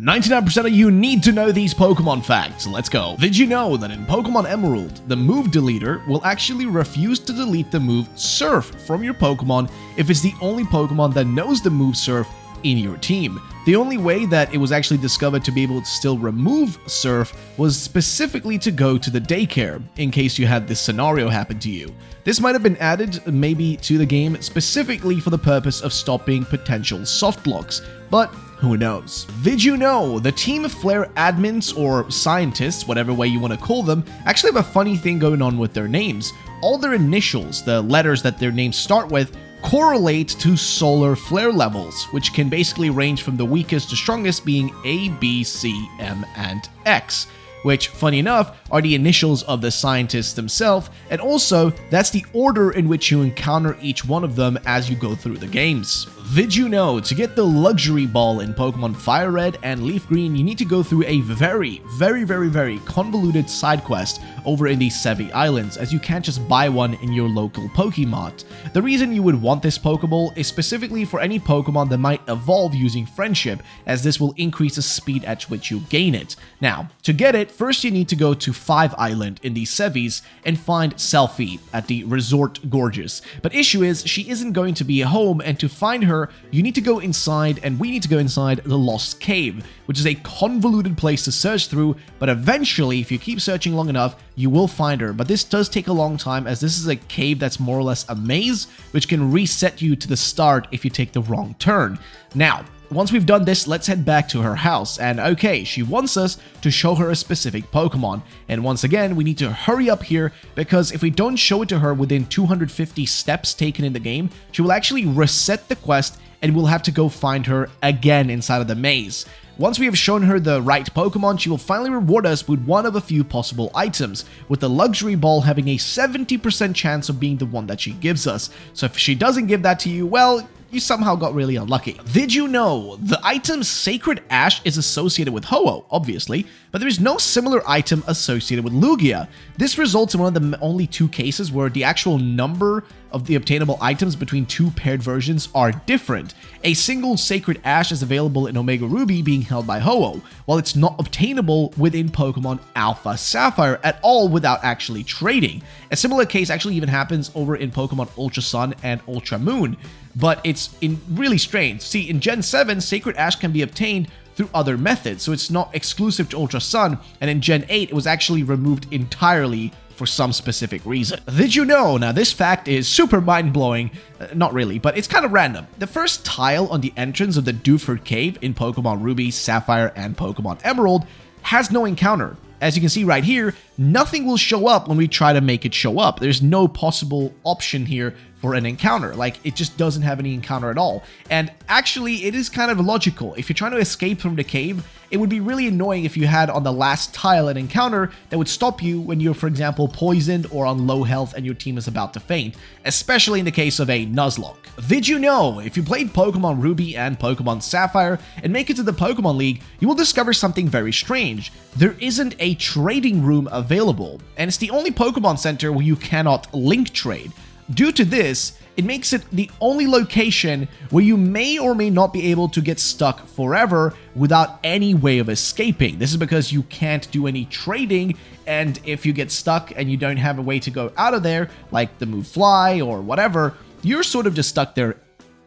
99% of you need to know these Pokemon facts. Let's go. Did you know that in Pokemon Emerald, the move deleter will actually refuse to delete the move Surf from your Pokemon if it's the only Pokemon that knows the move Surf in your team? The only way that it was actually discovered to be able to still remove Surf was specifically to go to the daycare, in case you had this scenario happen to you. This might have been added maybe to the game specifically for the purpose of stopping potential soft locks, but who knows? Did you know the Team Flare admins or scientists, whatever way you want to call them, actually have a funny thing going on with their names? All their initials, the letters that their names start with, correlate to solar flare levels, which can basically range from the weakest to strongest being A, B, C, M, and X, which, funny enough, are the initials of the scientists themselves, and also that's the order in which you encounter each one of them as you go through the games. Did you know to get the luxury ball in Pokemon Fire Red and Leaf Green, you need to go through a very convoluted side quest over in the Sevi Islands, as you can't just buy one in your local Pokemart. The reason you would want this Pokeball is specifically for any Pokemon that might evolve using Friendship, as this will increase the speed at which you gain it. Now, to get it, first you need to go to 5 Island in the Sevis and find Selfie at the Resort Gorgeous. But issue is, she isn't going to be home, and to find her, you need to go inside, and we need to go inside the Lost Cave, which is a convoluted place to search through, but eventually, if you keep searching long enough, you will find her. But this does take a long time, as this is a cave that's more or less a maze, which can reset you to the start if you take the wrong turn. Now, once we've done this, let's head back to her house, and okay, she wants us to show her a specific Pokemon, and once again, we need to hurry up here, because if we don't show it to her within 250 steps taken in the game, she will actually reset the quest, and we'll have to go find her again inside of the maze. Once we have shown her the right Pokemon, she will finally reward us with one of a few possible items, with the Luxury Ball having a 70% chance of being the one that she gives us. So if she doesn't give that to you, well, you somehow got really unlucky. Did you know the item Sacred Ash is associated with Ho-Oh, obviously, but there is no similar item associated with Lugia. This results in one of the only 2 cases where the actual number of the obtainable items between 2 paired versions are different. A single Sacred Ash is available in Omega Ruby being held by Ho-Oh, while it's not obtainable within Pokemon Alpha Sapphire at all without actually trading. A similar case actually even happens over in Pokemon Ultra Sun and Ultra Moon, but it's really strange. See, in Gen 7, Sacred Ash can be obtained through other methods, so it's not exclusive to Ultra Sun, and in Gen 8, it was actually removed entirely for some specific reason. Did you know? Now, this fact is super mind-blowing. Not really, but it's kind of random. The first tile on the entrance of the Dewford Cave in Pokemon Ruby, Sapphire, and Pokemon Emerald has no encounter. As you can see right here, nothing will show up when we try to make it show up. There's no possible option here for an encounter. Like, it just doesn't have any encounter at all. And actually, it is kind of logical. If you're trying to escape from the cave, it would be really annoying if you had on the last tile an encounter that would stop you when you're, for example, poisoned or on low health and your team is about to faint, especially in the case of a Nuzlocke. Did you know, if you played Pokemon Ruby and Pokemon Sapphire and make it to the Pokemon League, you will discover something very strange. There isn't a trading room available, and it's the only Pokemon Center where you cannot link trade. Due to this, it makes it the only location where you may or may not be able to get stuck forever without any way of escaping. This is because you can't do any trading, and if you get stuck and you don't have a way to go out of there, like the move Fly or whatever, you're sort of just stuck there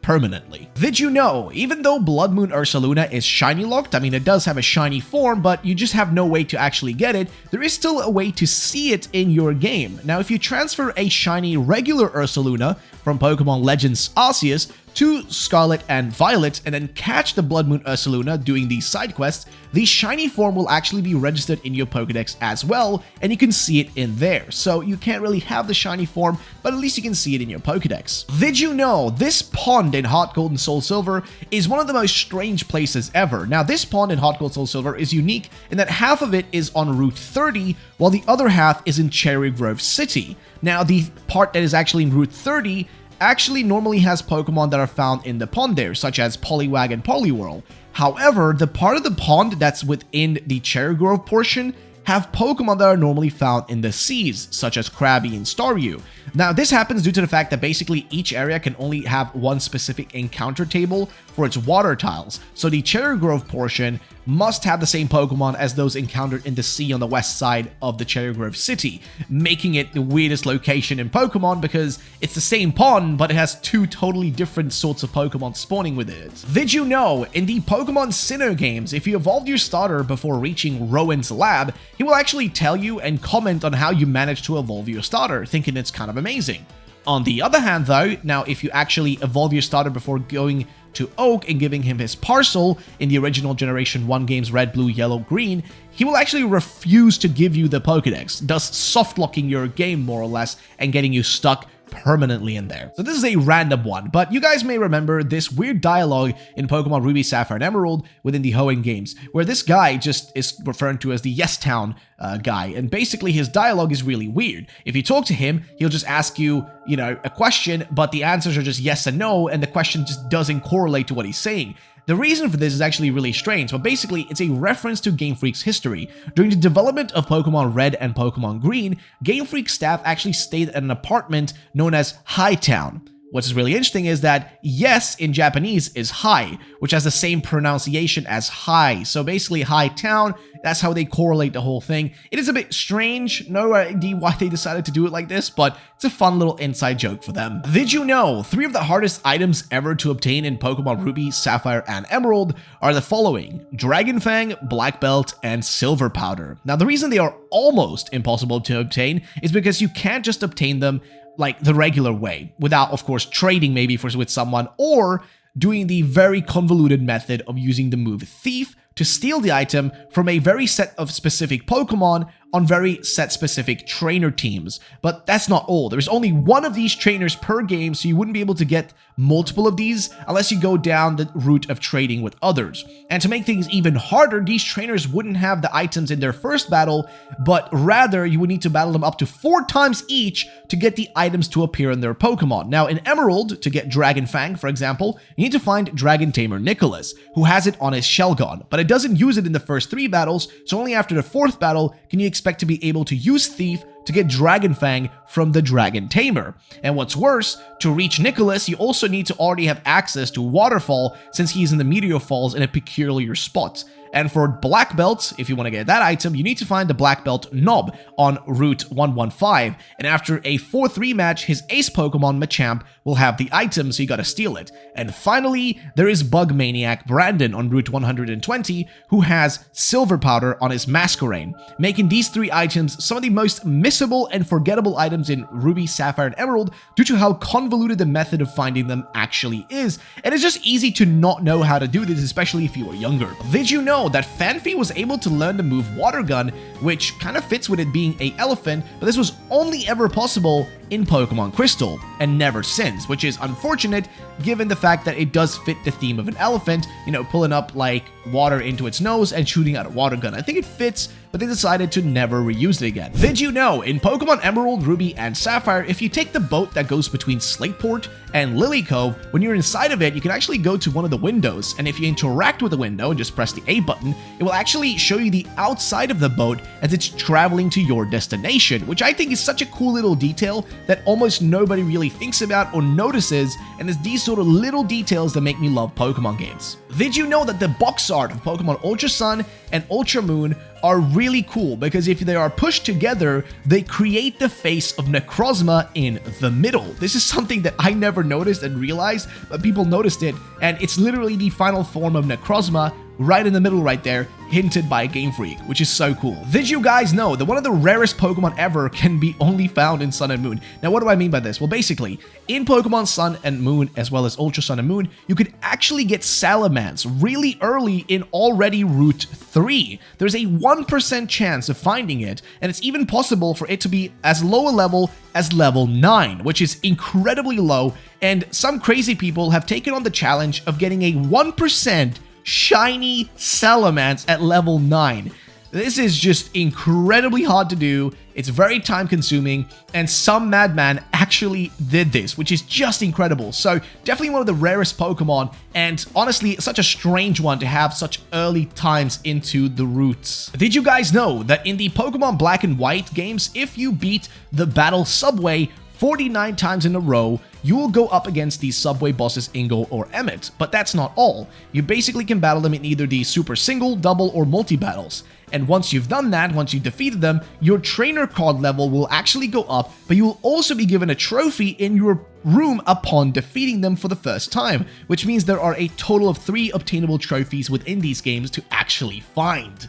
permanently. Did you know, even though Blood Moon Ursaluna is shiny locked, I mean, it does have a shiny form, but you just have no way to actually get it, there is still a way to see it in your game. Now, if you transfer a shiny regular Ursaluna from Pokemon Legends Arceus to Scarlet and Violet and then catch the Blood Moon Ursaluna doing these side quests, the shiny form will actually be registered in your Pokedex as well, and you can see it in there. So you can't really have the shiny form, but at least you can see it in your Pokedex. Did you know this pond in Heart Gold and Soul Silver is one of the most strange places ever? Now, this pond in Heart Gold Soul Silver is unique in that half of it is on Route 30, while the other half is in Cherry Grove City. Now, the part that is actually in Route 30 actually normally has Pokemon that are found in the pond there, such as Poliwag and Poliwhirl. However, the part of the pond that's within the Cherry Grove portion have Pokemon that are normally found in the seas, such as Krabby and Staryu. Now, this happens due to the fact that basically each area can only have one specific encounter table for its water tiles, so the Cherry Grove portion must have the same Pokemon as those encountered in the sea on the west side of the Cherry Grove City, making it the weirdest location in Pokemon because it's the same pond, but it has two totally different sorts of Pokemon spawning with it. Did you know, in the Pokemon Sinnoh games, if you evolved your starter before reaching Rowan's lab, he will actually tell you and comment on how you managed to evolve your starter, thinking it's kind of amazing. On the other hand though, now if you actually evolve your starter before going to Oak and giving him his parcel in the original Generation 1 games Red, Blue, Yellow, Green, he will actually refuse to give you the Pokedex, thus soft-locking your game more or less and getting you stuck permanently in there. So this is a random one, but you guys may remember this weird dialogue in Pokemon Ruby, Sapphire, and Emerald within the Hoenn games, where this guy just is referred to as the Yes Town guy, and basically his dialogue is really weird. If you talk to him, he'll just ask you, a question, but the answers are just yes and no, and the question just doesn't correlate to what he's saying. The reason for this is actually really strange, but basically it's a reference to Game Freak's history. During the development of Pokemon Red and Pokemon Green, Game Freak staff actually stayed at an apartment known as Hightown. What's really interesting is that yes in Japanese is high, which has the same pronunciation as high. So basically Hightown, that's how they correlate the whole thing. It is a bit strange, no idea why they decided to do it like this, but it's a fun little inside joke for them. Did you know 3 of the hardest items ever to obtain in Pokemon Ruby, Sapphire, and Emerald are the following: Dragon Fang, Black Belt, and Silver Powder. Now the reason they are almost impossible to obtain is because you can't just obtain them like the regular way, without of course trading maybe with someone, or doing the very convoluted method of using the move Thief to steal the item from a very set of specific Pokemon on very set specific trainer teams. But that's not all. There's only one of these trainers per game, so you wouldn't be able to get multiple of these unless you go down the route of trading with others. And to make things even harder, these trainers wouldn't have the items in their first battle, but rather you would need to battle them up to 4 times each to get the items to appear in their Pokemon. Now in Emerald, to get Dragon Fang, for example, you need to find Dragon Tamer Nicholas, who has it on his Shelgon, but it doesn't use it in the first 3 battles, so only after the 4th battle can you expect to be able to use Thief to get Dragon Fang from the Dragon Tamer. And what's worse, to reach Nicholas, you also need to already have access to Waterfall, since he's in the Meteor Falls in a peculiar spot. And for Black Belt, if you want to get that item, you need to find the Black Belt Knob on Route 115. And after a 4-3 match, his ace Pokemon, Machamp, will have the item, so you gotta steal it. And finally, there is Bug Maniac Brandon on Route 120, who has Silver Powder on his Masquerain, making these 3 items some of the most missable and forgettable items in Ruby, Sapphire, and Emerald due to how convoluted the method of finding them actually is. And it's just easy to not know how to do this, especially if you are younger. Did you know that Fanfi was able to learn the move Water Gun, which kind of fits with it being an elephant, but this was only ever possible in Pokemon Crystal, and never since, which is unfortunate given the fact that it does fit the theme of an elephant, pulling up like water into its nose and shooting out a water gun. I think it fits, but they decided to never reuse it again. Did you know, in Pokemon Emerald, Ruby, and Sapphire, if you take the boat that goes between Slateport and Lily Cove, when you're inside of it, you can actually go to one of the windows, and if you interact with the window and just press the A button, it will actually show you the outside of the boat as it's traveling to your destination, which I think is such a cool little detail that almost nobody really thinks about or notices, and it's these sort of little details that make me love Pokemon games. Did you know that the box art of Pokemon Ultra Sun and Ultra Moon are really cool, because if they are pushed together, they create the face of Necrozma in the middle. This is something that I never noticed and realized, but people noticed it, and it's literally the final form of Necrozma right in the middle right there, hinted by Game Freak, which is so cool. Did you guys know that one of the rarest Pokemon ever can be only found in Sun and Moon? Now, what do I mean by this? Well, basically, in Pokemon Sun and Moon, as well as Ultra Sun and Moon, you could actually get Salamence really early in already Route 3. There's a 1% chance of finding it, and it's even possible for it to be as low a level as level 9, which is incredibly low, and some crazy people have taken on the challenge of getting a 1% shiny Salamence at level 9. This is just incredibly hard to do, it's very time consuming, and some madman actually did this, which is just incredible. So definitely one of the rarest Pokemon, and honestly such a strange one to have such early times into the routes. Did you guys know that in the Pokemon Black and White games, if you beat the Battle Subway 49 times in a row, you will go up against these subway bosses Ingo or Emmett, but that's not all. You basically can battle them in either the super single, double, or multi-battles. And once you've done that, once you've defeated them, your trainer card level will actually go up, but you will also be given a trophy in your room upon defeating them for the first time, which means there are a total of 3 obtainable trophies within these games to actually find.